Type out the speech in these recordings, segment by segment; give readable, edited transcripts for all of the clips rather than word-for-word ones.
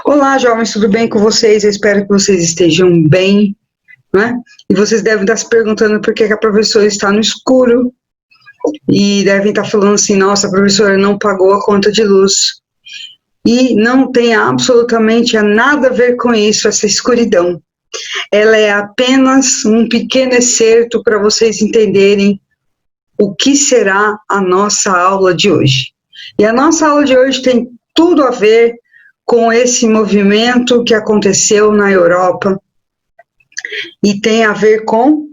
Olá, jovens, tudo bem com vocês? Eu espero que vocês estejam bem, né? E vocês devem estar se perguntando por que a professora está no escuro e devem estar falando assim, nossa, a professora não pagou a conta de luz. E não tem absolutamente nada a ver com isso, essa escuridão. Ela é apenas um pequeno excerto para vocês entenderem o que será a nossa aula de hoje. E a nossa aula de hoje tem tudo a ver com esse movimento que aconteceu na Europa e tem a ver com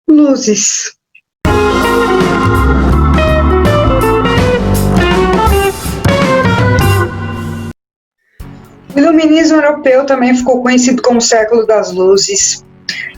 luzes. O iluminismo europeu também ficou conhecido como século das luzes,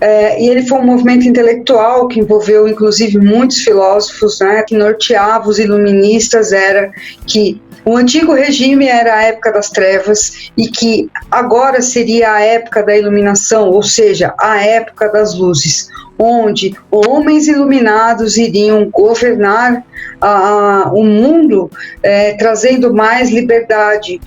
e ele foi um movimento intelectual que envolveu inclusive muitos filósofos, né, que norteava os iluministas, era que o antigo regime era a época das trevas e que agora seria a época da iluminação, ou seja, a época das luzes, onde homens iluminados iriam governar o mundo, trazendo mais liberdade,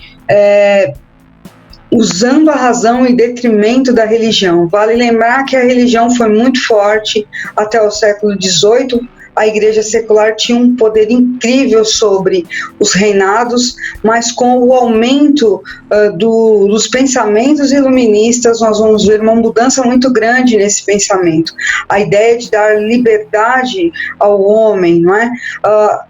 usando a razão em detrimento da religião. Vale lembrar que a religião foi muito forte até o século XVIII. A igreja secular tinha um poder incrível sobre os reinados, mas com o aumento dos pensamentos iluministas, nós vamos ver uma mudança muito grande nesse pensamento. A ideia de dar liberdade ao homem, não é?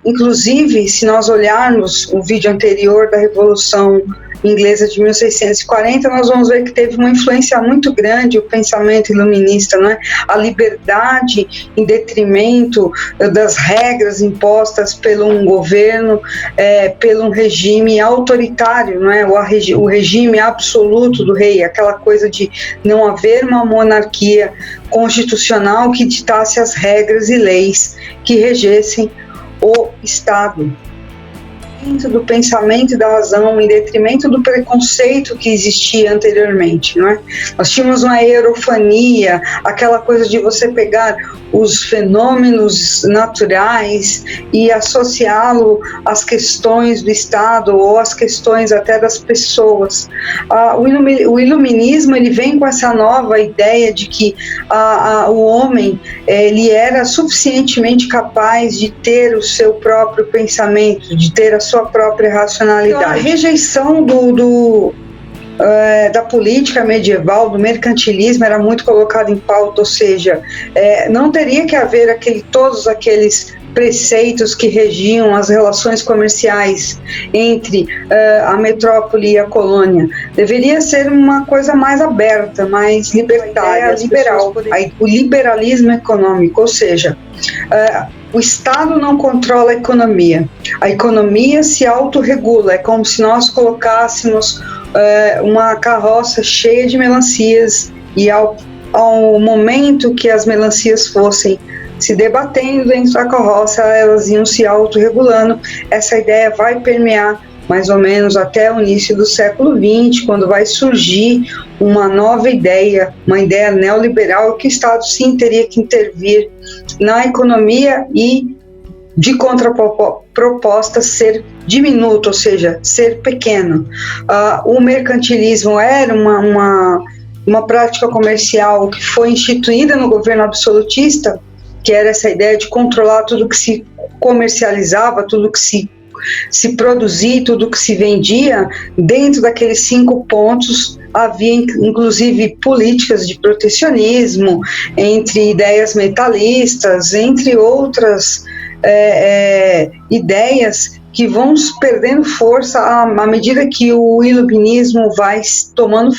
Inclusive, se nós olharmos o vídeo anterior da Revolução Inglesa de 1640, nós vamos ver que teve uma influência muito grande o pensamento iluminista, não é? A liberdade em detrimento das regras impostas pelo um governo, pelo um regime autoritário, não é? O regime absoluto do rei, aquela coisa de não haver uma monarquia constitucional que ditasse as regras e leis que regessem o Estado. Do pensamento e da razão, em detrimento do preconceito que existia anteriormente, não é? Nós tínhamos uma hierofania, aquela coisa de você pegar os fenômenos naturais e associá-lo às questões do Estado ou às questões até das pessoas. O iluminismo, ele vem com essa nova ideia de que o homem, ele era suficientemente capaz de ter o seu próprio pensamento, de ter a sua própria racionalidade. Então, a rejeição da política medieval, do mercantilismo, era muito colocada em pauta, ou seja, não teria que haver todos aqueles preceitos que regiam as relações comerciais entre a metrópole e a colônia. Deveria ser uma coisa mais aberta, mais libertária, liberal, o liberalismo econômico, ou seja, o Estado não controla a economia se autorregula, é como se nós colocássemos uma carroça cheia de melancias e ao momento que as melancias fossem se debatendo dentro da carroça, elas iam se autorregulando. Essa ideia vai permear mais ou menos até o início do século XX, quando vai surgir uma nova ideia, uma ideia neoliberal, que o Estado sim teria que intervir na economia e, de contraproposta, ser diminuto, ou seja, ser pequeno. O mercantilismo era uma prática comercial que foi instituída no governo absolutista, que era essa ideia de controlar tudo que se comercializava, tudo que se produzia, tudo que se vendia. Dentro daqueles 5 pontos havia inclusive políticas de protecionismo, entre ideias metalistas, entre outras ideias que vão perdendo força à medida que o iluminismo vai tomando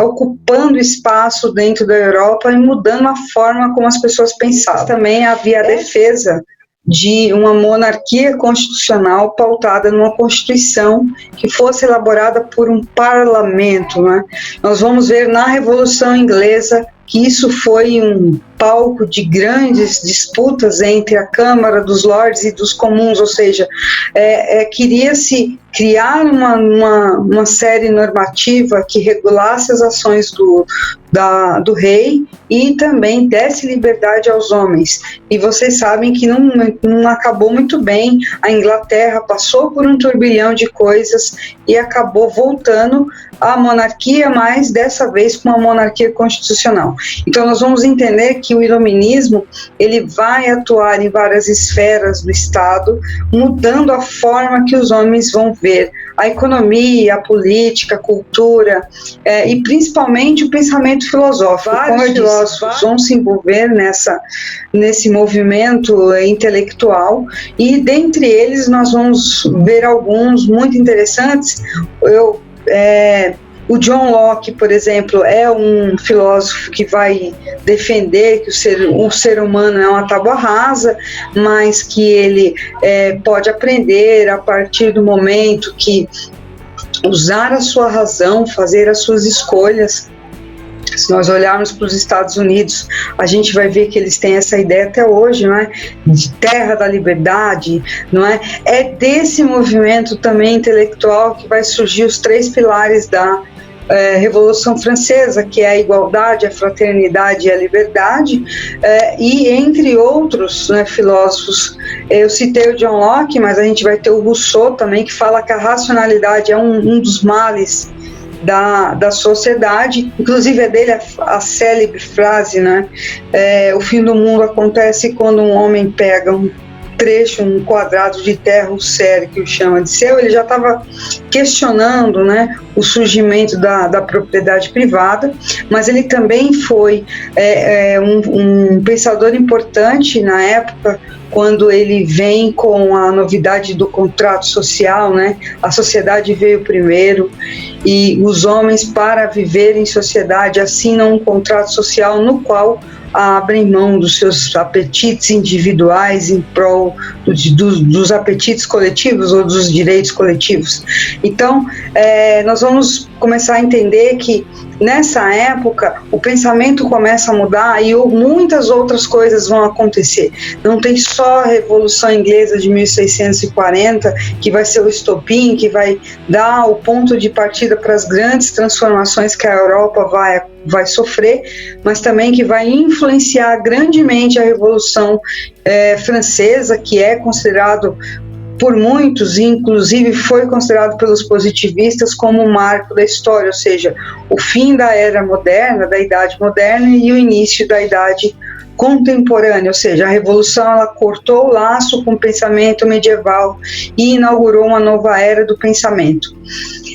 ocupando espaço dentro da Europa e mudando a forma como as pessoas pensavam. Também havia a defesa de uma monarquia constitucional pautada numa constituição que fosse elaborada por um parlamento, né? Nós vamos ver na Revolução Inglesa que isso foi palco de grandes disputas entre a Câmara dos Lordes e dos Comuns, ou seja, queria-se criar uma série normativa que regulasse as ações do rei e também desse liberdade aos homens. E vocês sabem que não acabou muito bem. A Inglaterra passou por um turbilhão de coisas e acabou voltando à monarquia, mas dessa vez com uma monarquia constitucional. Então nós vamos entender que o iluminismo ele vai atuar em várias esferas do Estado, mudando a forma que os homens vão ver a economia, a política, a cultura e principalmente o pensamento filosófico. Vários filósofos vão se envolver nesse movimento intelectual e dentre eles nós vamos ver alguns muito interessantes. O John Locke, por exemplo, é um filósofo que vai defender que o ser humano é uma tábua rasa, mas que ele pode aprender a partir do momento que usar a sua razão, fazer as suas escolhas. Se nós olharmos para os Estados Unidos, a gente vai ver que eles têm essa ideia até hoje, não é? De terra da liberdade, não é? É desse movimento também intelectual que vai surgir os 3 pilares da Revolução Francesa, que é a igualdade, a fraternidade e a liberdade, e entre outros filósofos. Eu citei o John Locke, mas a gente vai ter o Rousseau também, que fala que a racionalidade é um dos males da sociedade. Inclusive é dele a célebre frase, né? O fim do mundo acontece quando um homem pega um trecho, um quadrado de terra, o sério que o chama de seu. Ele já estava questionando, né, o surgimento da propriedade privada, mas ele também foi um pensador importante na época, quando ele vem com a novidade do contrato social, né? A sociedade veio primeiro e os homens, para viver em sociedade, assinam um contrato social no qual abrem mão dos seus apetites individuais em prol dos apetites coletivos ou dos direitos coletivos. Então, nós vamos começar a entender que nessa época o pensamento começa a mudar e muitas outras coisas vão acontecer. Não tem só a Revolução Inglesa de 1640 que vai ser o estopim, que vai dar o ponto de partida para as grandes transformações que a Europa vai sofrer, mas também que vai influenciar grandemente a Revolução Francesa, que é considerado por muitos, inclusive foi considerado pelos positivistas como um marco da história, ou seja, o fim da era moderna, da Idade Moderna e o início da Idade Contemporânea, ou seja, a Revolução ela cortou o laço com o pensamento medieval e inaugurou uma nova era do pensamento.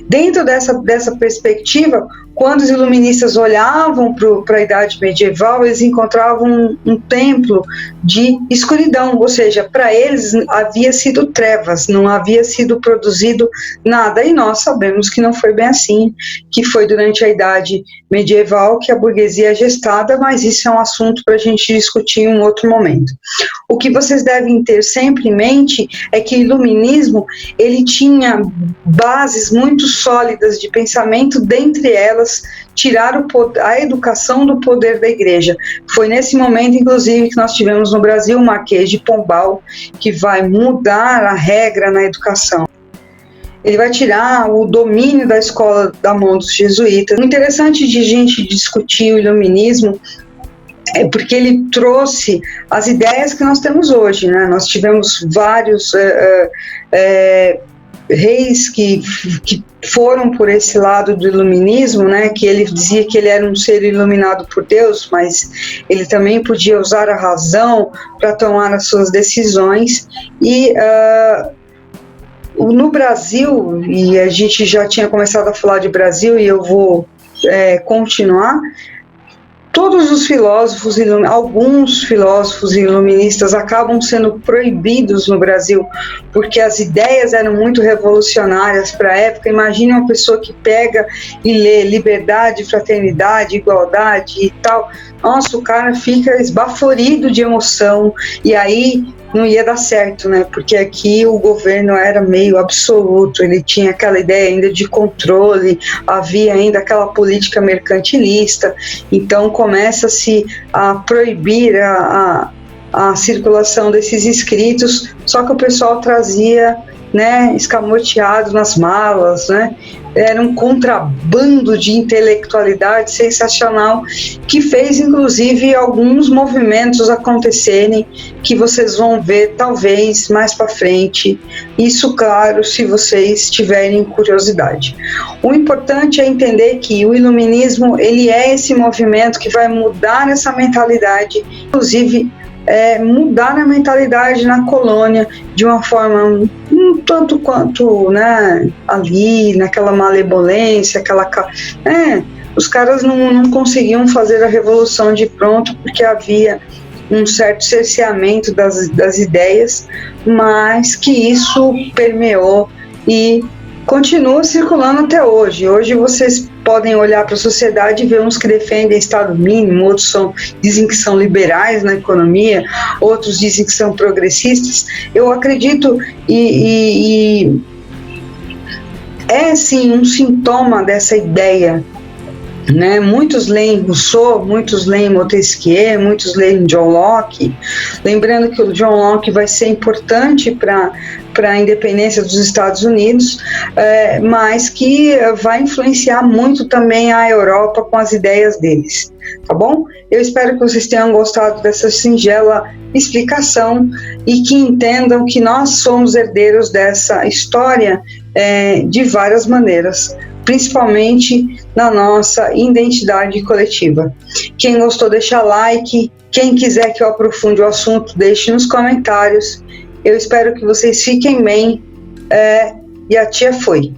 Dentro dessa perspectiva, quando os iluministas olhavam para a Idade Medieval, eles encontravam um templo de escuridão, ou seja, para eles havia sido trevas, não havia sido produzido nada, e nós sabemos que não foi bem assim, que foi durante a Idade Medieval que a burguesia é gestada, mas isso é um assunto para a gente discutir em um outro momento. O que vocês devem ter sempre em mente é que o iluminismo ele tinha bases muito sólidas de pensamento, dentre elas tirar a educação do poder da igreja. Foi nesse momento, inclusive, que nós tivemos no Brasil o Marquês de Pombal, que vai mudar a regra na educação. Ele vai tirar o domínio da escola da mão dos jesuítas. O interessante de a gente discutir o iluminismo é porque ele trouxe as ideias que nós temos hoje, né? Nós tivemos vários reis que foram por esse lado do iluminismo, né, que ele dizia que ele era um ser iluminado por Deus, mas ele também podia usar a razão para tomar as suas decisões. E no Brasil, e a gente já tinha começado a falar de Brasil e eu vou continuar, todos os filósofos, alguns filósofos iluministas acabam sendo proibidos no Brasil, porque as ideias eram muito revolucionárias para a época. Imagine uma pessoa que pega e lê liberdade, fraternidade, igualdade e tal, nossa, o cara fica esbaforido de emoção, e aí não ia dar certo, né? Porque aqui o governo era meio absoluto, ele tinha aquela ideia ainda de controle, havia ainda aquela política mercantilista, então começa-se a proibir a circulação desses escritos, só que o pessoal trazia, né, escamoteado nas malas, né? Era um contrabando de intelectualidade sensacional, que fez inclusive alguns movimentos acontecerem, que vocês vão ver talvez mais para frente. Isso, claro, se vocês tiverem curiosidade. O importante é entender que o iluminismo, ele é esse movimento que vai mudar essa mentalidade, inclusive mudar a mentalidade na colônia de uma forma um tanto quanto, né, ali naquela malevolência, os caras não conseguiam fazer a revolução de pronto, porque havia um certo cerceamento das ideias, mas que isso permeou e continua circulando até hoje. Hoje vocês podem olhar para a sociedade e ver uns que defendem Estado mínimo, outros dizem que são liberais na economia, outros dizem que são progressistas. Eu acredito e é sim um sintoma dessa ideia, né? Muitos leem Rousseau, muitos leem Montesquieu, muitos leem John Locke, lembrando que o John Locke vai ser importante para a independência dos Estados Unidos, mas que vai influenciar muito também a Europa com as ideias deles, tá bom? Eu espero que vocês tenham gostado dessa singela explicação e que entendam que nós somos herdeiros dessa história de várias maneiras, principalmente na nossa identidade coletiva. Quem gostou, deixa like. Quem quiser que eu aprofunde o assunto, deixe nos comentários. Eu espero que vocês fiquem bem. E a tia foi.